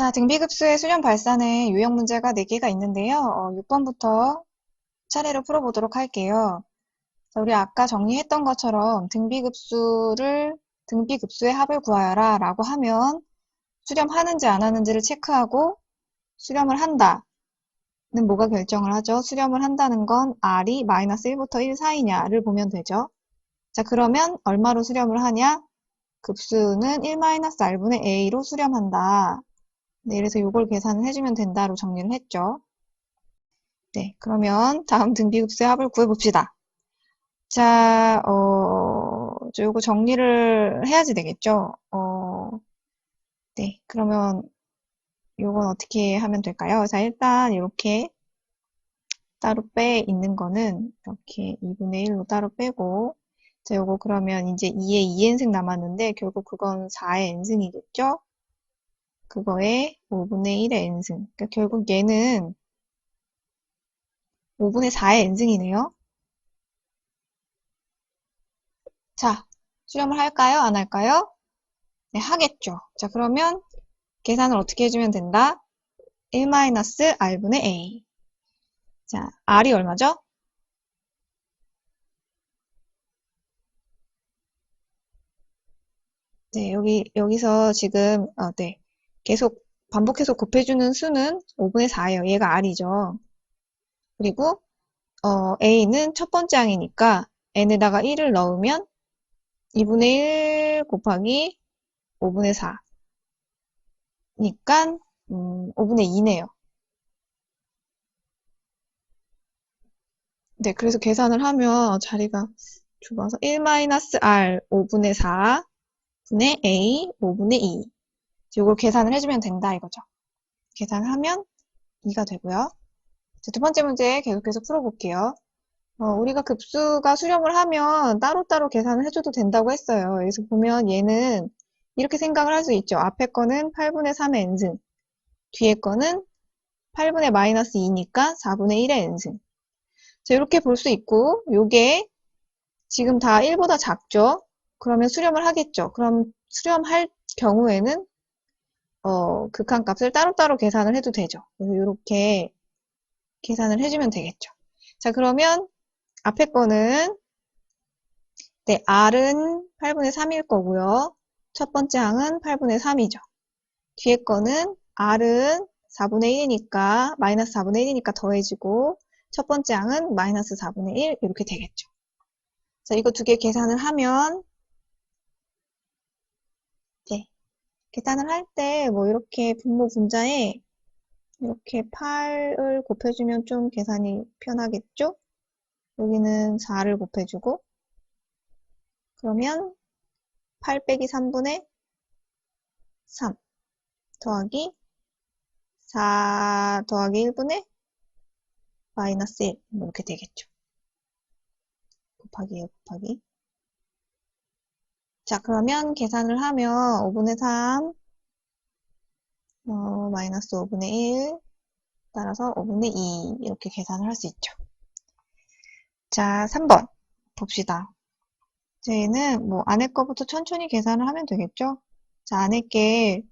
자, 등비급수의 수렴 발산에 유형 문제가 4개가 있는데요. 6번부터 차례로 풀어보도록 할게요. 자, 우리 아까 정리했던 것처럼 등비급수의 합을 구하여라 라고 하면 수렴하는지 안 하는지를 체크하고 수렴을 한다는 뭐가 결정을 하죠? 수렴을 한다는 건 R이 마이너스 1부터 1 사이냐를 보면 되죠. 자, 그러면 얼마로 수렴을 하냐? 급수는 1-R분의 A로 수렴한다. 네, 그래서 이걸 계산을 해주면 된다로 정리를 했죠. 네, 그러면 다음 등비급수의 합을 구해봅시다. 자, 저 요거 정리를 해야지 되겠죠? 네, 그러면 요건 어떻게 하면 될까요? 자, 일단 이렇게 따로 빼 있는 거는 이렇게 2분의 1로 따로 빼고, 자, 요거 그러면 이제 2에 2n승 남았는데 결국 그건 4의 n승이겠죠? 그거에 5분의 1의 n승. 그러니까 결국 얘는 5분의 4의 n승이네요. 자, 수렴을 할까요? 안 할까요? 네, 하겠죠. 자, 그러면 계산을 어떻게 해주면 된다? 1-R분의 A. 자, R이 얼마죠? 네, 여기서 지금, 네. 계속, 반복해서 곱해주는 수는 5분의 4예요. 얘가 R이죠. 그리고, A는 첫 번째 항이니까 n에다가 1을 넣으면 2분의 1 곱하기 5분의 4. 니까, 5분의 2네요. 네, 그래서 계산을 하면 자리가 좁아서 1-R 5분의 4 분의 A 5분의 2. 이걸 계산을 해주면 된다 이거죠. 계산을 하면 2가 되고요. 자, 두 번째 문제 계속해서 풀어볼게요. 우리가 급수가 수렴을 하면 따로따로 계산을 해줘도 된다고 했어요. 여기서 보면 얘는 이렇게 생각을 할 수 있죠. 앞에 거는 8분의 3의 n승, 뒤에 거는 8분의 마이너스 2니까 4분의 1의 n승. 자, 이렇게 볼 수 있고 요게 지금 다 1보다 작죠? 그러면 수렴을 하겠죠. 그럼 수렴할 경우에는 극한값을 따로따로 계산을 해도 되죠. 그래서 이렇게 계산을 해주면 되겠죠. 자, 그러면 앞에 거는 네, R은 8분의 3일 거고요. 첫 번째 항은 8분의 3이죠. 뒤에 거는 R은 4분의 1이니까 마이너스 4분의 1이니까 더해지고 첫 번째 항은 마이너스 4분의 1 이렇게 되겠죠. 자, 이거 두 개 계산을 하면 네, 계산을 할 때 뭐 이렇게 분모 분자에 이렇게 8을 곱해주면 좀 계산이 편하겠죠? 여기는 4를 곱해주고 그러면 8 빼기 3분의 3 더하기 4 더하기 1분의 마이너스 1 이렇게 되겠죠. 곱하기예요, 곱하기. 자, 그러면 계산을 하면 5분의 3 마이너스 5분의 1 따라서 5분의 2 이렇게 계산을 할 수 있죠. 자, 3번 봅시다. 저희는 뭐 안에 거부터 천천히 계산을 하면 되겠죠? 자, 안에 게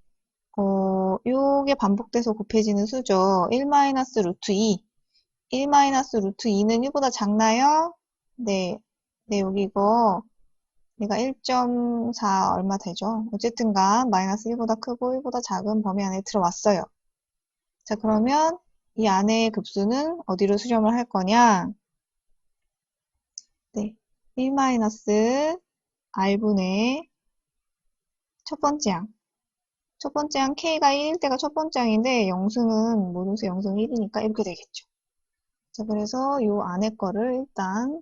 요게 반복돼서 곱해지는 수죠. 1-루트 2. 1-루트 2는 1보다 작나요? 네. 네, 여기 이거 얘가 1.4 얼마 되죠? 어쨌든간 마이너스 1보다 크고 1보다 작은 범위 안에 들어왔어요. 자, 그러면 이 안의 급수는 어디로 수렴을 할 거냐? 네. 1-R분의 첫 번째 항. 첫 번째 항 K가 1일 때가 첫 번째 항인데 영승은 모든 수 영승 1이니까 이렇게 되겠죠. 자, 그래서 요 안에 거를 일단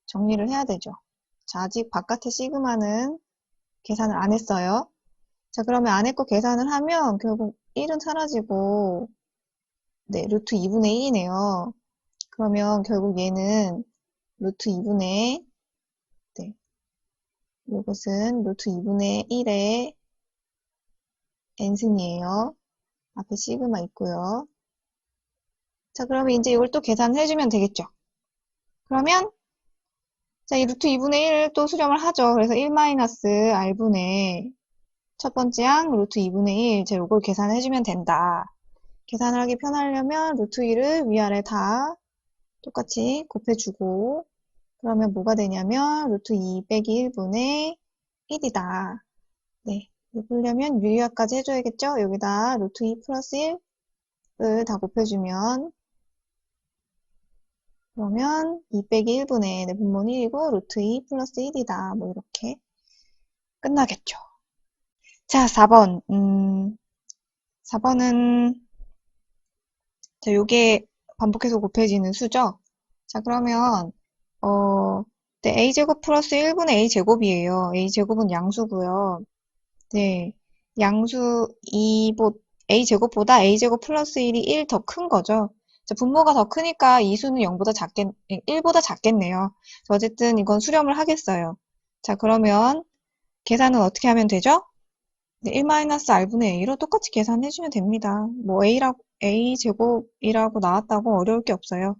정리를 해야 되죠. 자, 아직 바깥의 시그마는 계산을 안 했어요. 자, 그러면 안에 거 계산을 하면 결국 1은 사라지고 네, 루트 2분의 1이네요. 그러면 결국 얘는 루트 2분의 네, 이것은 루트 2분의 1의 n승이에요. 앞에 시그마 있고요. 자, 그러면 이제 이걸 또 계산을 해주면 되겠죠. 그러면 자, 이 루트 2분의 1을 또 수렴을 하죠. 그래서 1-R분의 첫 번째 항 루트 2분의 1, 자, 요걸 계산해주면 된다. 계산을 하기 편하려면 루트 1을 위아래 다 똑같이 곱해주고, 그러면 뭐가 되냐면 루트 2 빼기 1분의 1이다. 네, 보려면 유리화까지 해줘야겠죠? 여기다 루트 2 플러스 1을 다 곱해주면, 그러면 2 빼기 1분의 내 분모는 1이고 루트 2 플러스 1이다. 뭐 이렇게 끝나겠죠. 자, 4번. 4번은 자, 요게 반복해서 곱해지는 수죠? 자, 그러면 네, a제곱 플러스 1분의 a제곱이에요. a제곱은 양수고요. 네, 양수 a제곱보다 a제곱 플러스 1이 1 더 큰 거죠. 자, 분모가 더 크니까 이 수는 0보다 1보다 작겠네요. 어쨌든 이건 수렴을 하겠어요. 자, 그러면 계산은 어떻게 하면 되죠? 네, 1-r분의 a로 똑같이 계산해주면 됩니다. 뭐 a제곱이라고 나왔다고 어려울 게 없어요.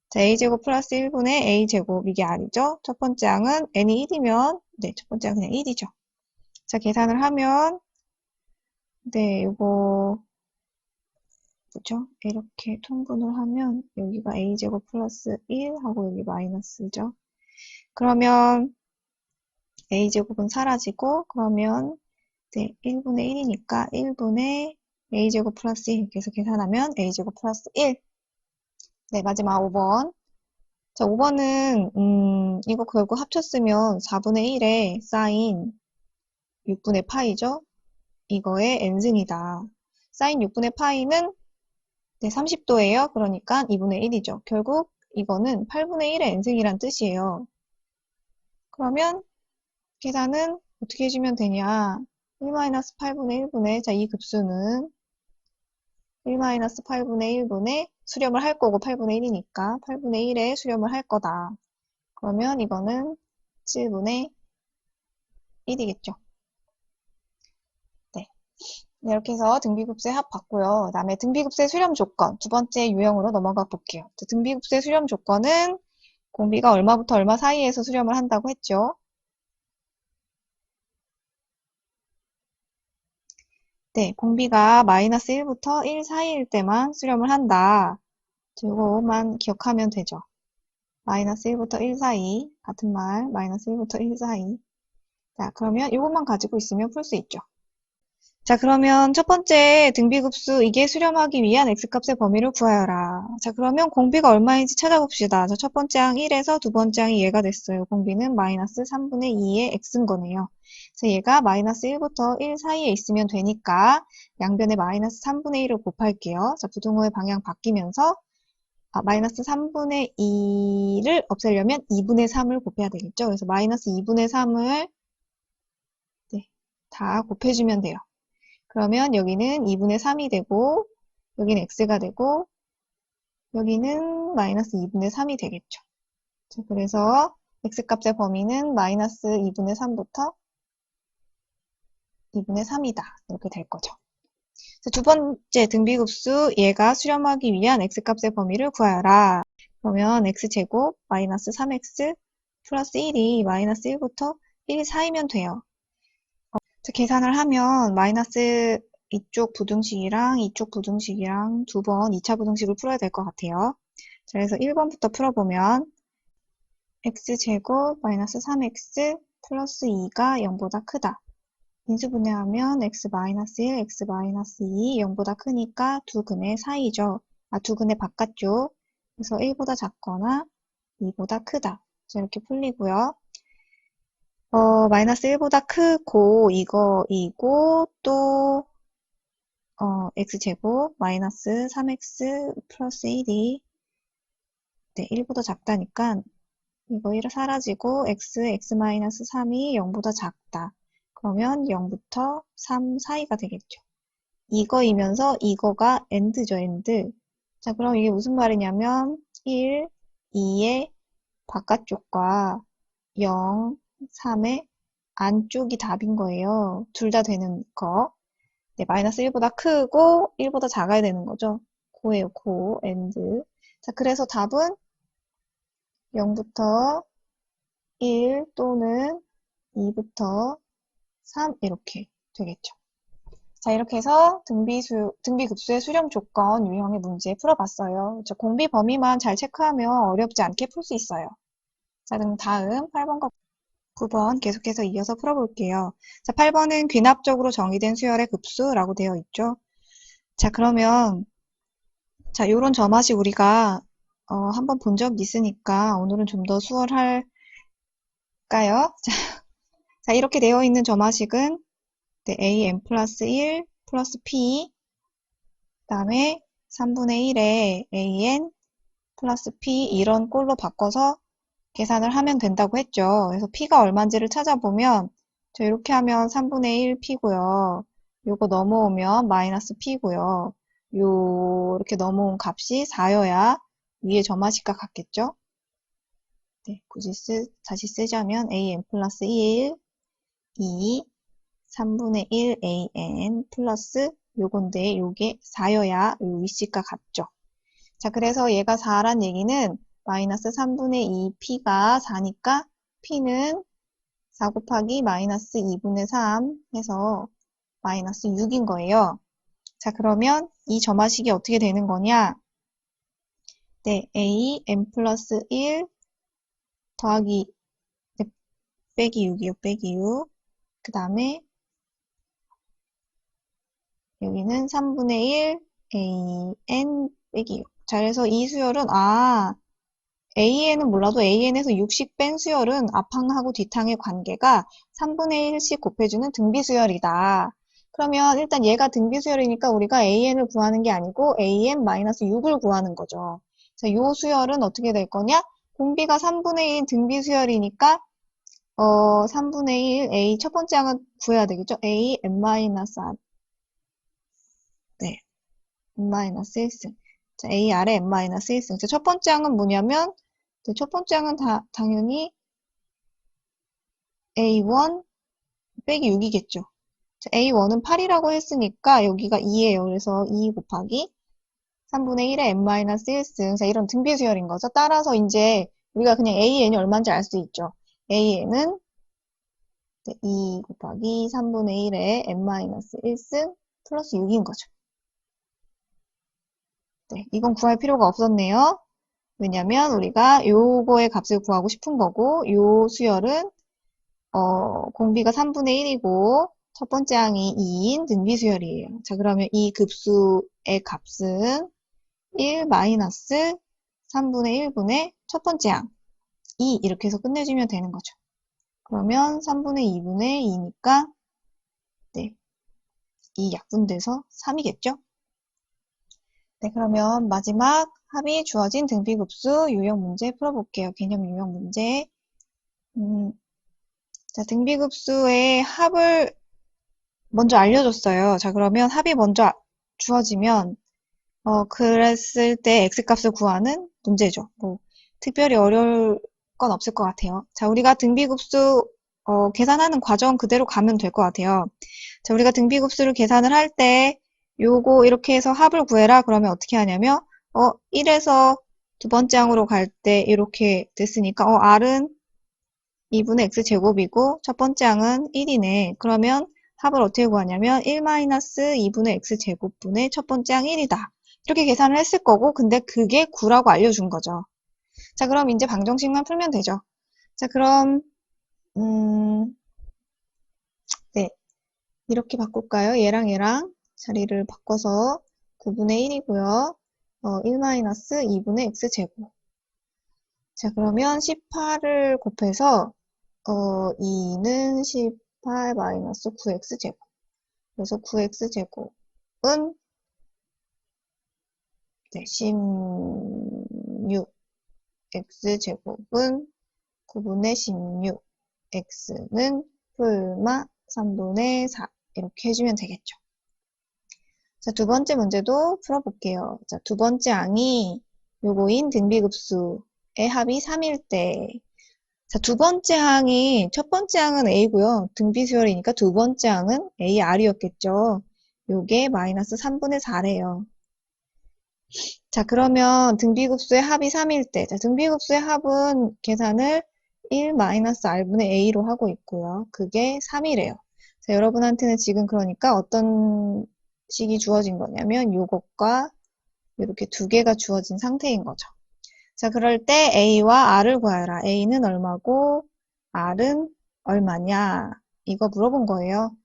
자, a제곱 플러스 1분의 a제곱, 이게 r이죠? 첫 번째 항은 n이 1이면, 네, 첫 번째 항은 그냥 1이죠. 자, 계산을 하면, 네, 요거, 뭐죠? 이렇게 통분을 하면, 여기가 a제곱 플러스 1 하고 여기 마이너스죠. 그러면 a제곱은 사라지고, 그러면, 네, 1분의 1이니까 1분의 a제곱 플러스 1. 그래서 계산하면 a제곱 플러스 1. 네, 마지막 5번. 자, 5번은, 이거 결국 합쳤으면 4분의 1에 사인 6분의 파이죠? 이거의 n승이다. 사인 6분의 파이는 네, 30도예요. 그러니까 2분의 1이죠. 결국 이거는 8분의 1의 n승이란 뜻이에요. 그러면 계산은 어떻게 해주면 되냐? 1-8분의 1분의, 자, 이 급수는 1-8분의 1분의 수렴을 할 거고 8분의 1이니까 8분의 1에 수렴을 할 거다. 그러면 이거는 7분의 1이겠죠. 네. 이렇게 해서 등비급수의 합 봤고요. 그 다음에 등비급수의 수렴 조건, 두 번째 유형으로 넘어가 볼게요. 등비급수의 수렴 조건은 공비가 얼마부터 얼마 사이에서 수렴을 한다고 했죠. 네, 공비가 마이너스 1부터 1 사이일 때만 수렴을 한다. 이거만 기억하면 되죠. 마이너스 1부터 1 사이, 같은 말, 마이너스 1부터 1 사이. 자, 그러면 이것만 가지고 있으면 풀 수 있죠. 자, 그러면 첫 번째 등비급수, 이게 수렴하기 위한 x값의 범위를 구하여라. 자, 그러면 공비가 얼마인지 찾아봅시다. 자, 첫 번째 항 1에서 두 번째 항이 얘가 됐어요. 공비는 마이너스 3분의 2의 x인 거네요. 그래서 얘가 마이너스 1부터 1 사이에 있으면 되니까 양변에 마이너스 3분의 1을 곱할게요. 자, 부등호의 방향 바뀌면서 마이너스 3분의 2를 없애려면 2분의 3을 곱해야 되겠죠. 그래서 마이너스 2분의 3을 네, 다 곱해주면 돼요. 그러면 여기는 2분의 3이 되고, 여기는 x가 되고, 여기는 마이너스 2분의 3이 되겠죠. 자, 그래서 x값의 범위는 마이너스 2분의 3부터 2분의 3이다. 이렇게 될 거죠. 자, 두 번째 등비급수, 얘가 수렴하기 위한 x값의 범위를 구하여라. 그러면 x제곱 마이너스 3x 플러스 1이 마이너스 1부터 1 사이면 돼요. 자, 계산을 하면 마이너스 이쪽 부등식이랑 이쪽 부등식이랑 두 번 2차 부등식을 풀어야 될 것 같아요. 자, 그래서 1번부터 풀어보면 x제곱 마이너스 3x 플러스 2가 0보다 크다. 인수분해하면 x 마이너스 1, x 마이너스 2, 0보다 크니까 두 근의 사이죠. 두 근의 바깥쪽. 그래서 1보다 작거나 2보다 크다. 자, 이렇게 풀리고요. 마이너스 1보다 크고 이거이고 또 x제곱 마이너스 3x 플러스 1이 네, 1보다 작다니까 이거 1 사라지고 x 마이너스 3이 0보다 작다. 그러면 0부터 3 사이가 되겠죠. 이거이면서 이거가 end죠, end. 자, 그럼 이게 무슨 말이냐면 1, 2의 바깥쪽과 0, 3의 안쪽이 답인 거예요. 둘 다 되는 거. 네, 마이너스 1보다 크고 1보다 작아야 되는 거죠. 고예요, 고, and. 자, 그래서 답은 0부터 1 또는 2부터 3 이렇게 되겠죠. 자, 이렇게 해서 등비급수의 수렴 조건 유형의 문제 풀어봤어요. 공비 범위만 잘 체크하면 어렵지 않게 풀 수 있어요. 자, 그럼 다음 8번과 9번 계속해서 이어서 풀어볼게요. 자, 8번은 귀납적으로 정의된 수열의 급수라고 되어 있죠. 자, 그러면 자, 요런 점화식 우리가 한번 본 적이 있으니까 오늘은 좀 더 수월할까요? 자, 이렇게 되어 있는 점화식은 네, an 플러스 1 플러스 p 그 다음에 3분의 1에 an 플러스 p 이런 꼴로 바꿔서 계산을 하면 된다고 했죠. 그래서 p가 얼마인지를 찾아보면 이렇게 하면 3분의 1 p고요. 요거 넘어오면 마이너스 p고요. 이렇게 넘어온 값이 4여야 위에 점화식과 같겠죠? 네, 굳이 다시 쓰자면 an 플러스 1, 2, 3분의 1 an 플러스 요건데 요게 4여야 요 위식과 같죠. 자, 그래서 얘가 4란 얘기는 마이너스 3분의 2 p가 4니까 p는 4 곱하기 마이너스 2분의 3 해서 마이너스 6인 거예요. 자, 그러면 이 점화식이 어떻게 되는 거냐? 네, a n 플러스 1 더하기 네, 빼기 6이요. 빼기 6. 그 다음에 여기는 3분의 1 an 빼기 6. 자, 그래서 이 수열은 an은 몰라도 an에서 60 뺀 수열은 앞항하고 뒷항의 관계가 3분의 1씩 곱해주는 등비수열이다. 그러면 일단 얘가 등비수열이니까 우리가 an을 구하는 게 아니고 an-6을 구하는 거죠. 자, 요 수열은 어떻게 될 거냐? 공비가 3분의 1 등비수열이니까 3분의 1 a 첫 번째 항은 구해야 되겠죠? a n-r 네, n-1승. 자, a 아래 n-1승. 자, 첫 번째 항은 뭐냐면 첫 번째 항은 당연히 a1 빼기 6이겠죠. 자, a1은 8이라고 했으니까 여기가 2예요. 그래서 2 곱하기 3분의 1에 n-1승. 자, 이런 등비수열인 거죠. 따라서 이제 우리가 그냥 an이 얼마인지 알 수 있죠. an은 2 곱하기 3분의 1에 n-1승 플러스 6인 거죠. 네, 이건 구할 필요가 없었네요. 왜냐면 우리가 요거의 값을 구하고 싶은 거고 요 수열은 공비가 3분의 1이고 첫 번째 항이 2인 등비수열이에요. 자, 그러면 이 급수의 값은 1 마이너스 3분의 1분의 첫 번째 항 2 이렇게 해서 끝내주면 되는 거죠. 그러면 3분의 2분의 2니까 네, 이 약분돼서 3이겠죠? 네, 그러면 마지막 합이 주어진 등비급수 유형 문제 풀어볼게요. 개념 유형 문제. 자, 등비급수의 합을 먼저 알려줬어요. 자, 그러면 합이 먼저 주어지면 그랬을 때 x값을 구하는 문제죠. 뭐 특별히 어려울 건 없을 것 같아요. 자, 우리가 등비급수 계산하는 과정 그대로 가면 될 것 같아요. 자, 우리가 등비급수를 계산을 할 때 요거 이렇게 해서 합을 구해라. 그러면 어떻게 하냐면 1에서 두 번째 항으로 갈 때 이렇게 됐으니까 r은 2분의 x제곱이고 첫 번째 항은 1이네. 그러면 합을 어떻게 구하냐면 1-2분의 x제곱분의 첫 번째 항 1이다. 이렇게 계산을 했을 거고 근데 그게 9라고 알려준 거죠. 자, 그럼 이제 방정식만 풀면 되죠. 자, 그럼 네, 이렇게 바꿀까요? 얘랑 얘랑 자리를 바꿔서 9분의 1이고요. 1-2분의 x제곱. 자, 그러면 18을 곱해서 2는 18-9x제곱. 그래서 9x제곱은 네, 16. x제곱은 9분의 16. x는 풀마 3분의 4. 이렇게 해주면 되겠죠. 자, 두 번째 문제도 풀어볼게요. 자, 두 번째 항이 요거인 등비급수의 합이 3일 때. 자, 두 번째 항이, 첫 번째 항은 a고요. 등비수열이니까 두 번째 항은 ar이었겠죠. 요게 마이너스 3분의 4래요. 자, 그러면 등비급수의 합이 3일 때. 자, 등비급수의 합은 계산을 1-r분의 a로 하고 있고요. 그게 3이래요. 자, 여러분한테는 지금 그러니까 어떤 식이 주어진 거냐면 요것과 이렇게 두 개가 주어진 상태인 거죠. 자, 그럴 때 A와 R을 구하라. A는 얼마고 R은 얼마냐? 이거 물어본 거예요.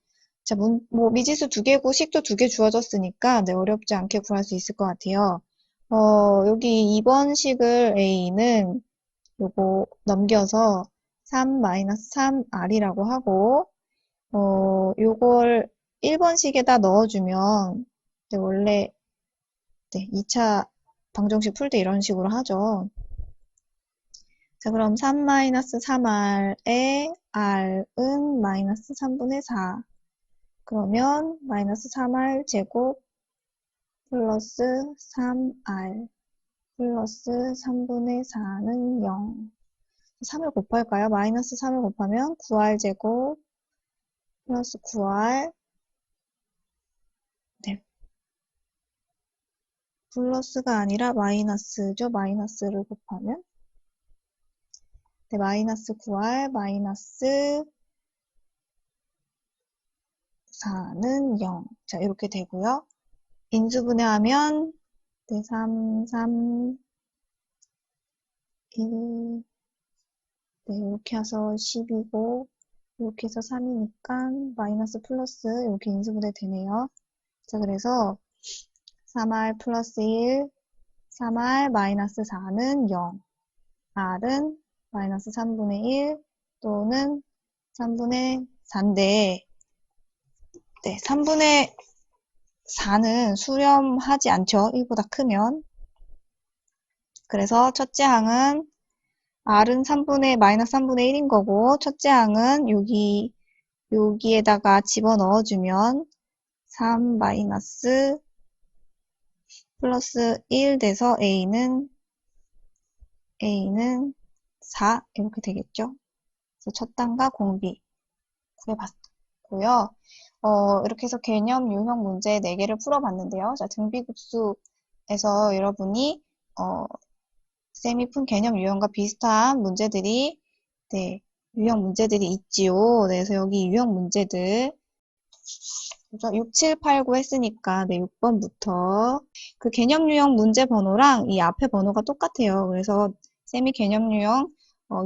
자, 뭐 미지수 두 개고 식도 두 개 주어졌으니까 네, 어렵지 않게 구할 수 있을 것 같아요. 여기 2번 식을 A는 요거 넘겨서 3-3R이라고 하고 요걸 1번식에다 넣어주면 네, 원래 네, 2차 방정식 풀 때 이런 식으로 하죠. 자, 그럼 3-3R에 R은 마이너스 3분의 4. 그러면 마이너스 3R 제곱 플러스 3R 플러스 3분의 4는 0. 3을 곱할까요? 마이너스 3을 곱하면 9R 제곱 플러스 9R 네. 플러스가 아니라 마이너스죠. 마이너스를 곱하면 네, 마이너스 9R 마이너스 4는 0. 자, 이렇게 되고요. 인수분해하면 네, 3, 3, 1, 네, 이렇게 해서 10이고 이렇게 해서 3이니까 마이너스 플러스 이렇게 인수분해 되네요. 자, 그래서 3R 플러스 1, 3R 마이너스 4는 0. R은 마이너스 3분의 1 또는 3분의 4인데 네, 3분의 4는 수렴하지 않죠. 1보다 크면. 그래서 첫째 항은 R은 마이너스 3분의 1인 거고 첫째 항은 여기에다가 집어넣어주면 3 마이너스 플러스 1 돼서 A는 4 이렇게 되겠죠. 그래서 첫 단과 공비 구해봤고요. 이렇게 해서 개념 유형 문제 4개를 풀어봤는데요. 자, 등비급수에서 여러분이 쌤이 푼 개념 유형과 비슷한 문제들이 네, 유형 문제들이 있지요. 네, 그래서 여기 유형 문제들 6, 7, 8, 9 했으니까 네, 6번부터 그 개념 유형 문제 번호랑 이 앞에 번호가 똑같아요. 그래서 쌤이 개념 유형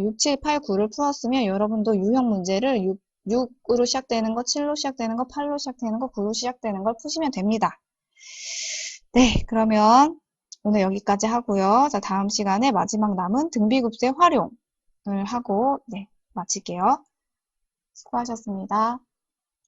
6, 7, 8, 9를 풀었으면 여러분도 유형 문제를 6으로 시작되는 거, 7로 시작되는 거, 8로 시작되는 거, 9로 시작되는 걸 푸시면 됩니다. 네, 그러면 오늘 여기까지 하고요. 자, 다음 시간에 마지막 남은 등비급수의 활용을 하고 네, 마칠게요. 수고하셨습니다.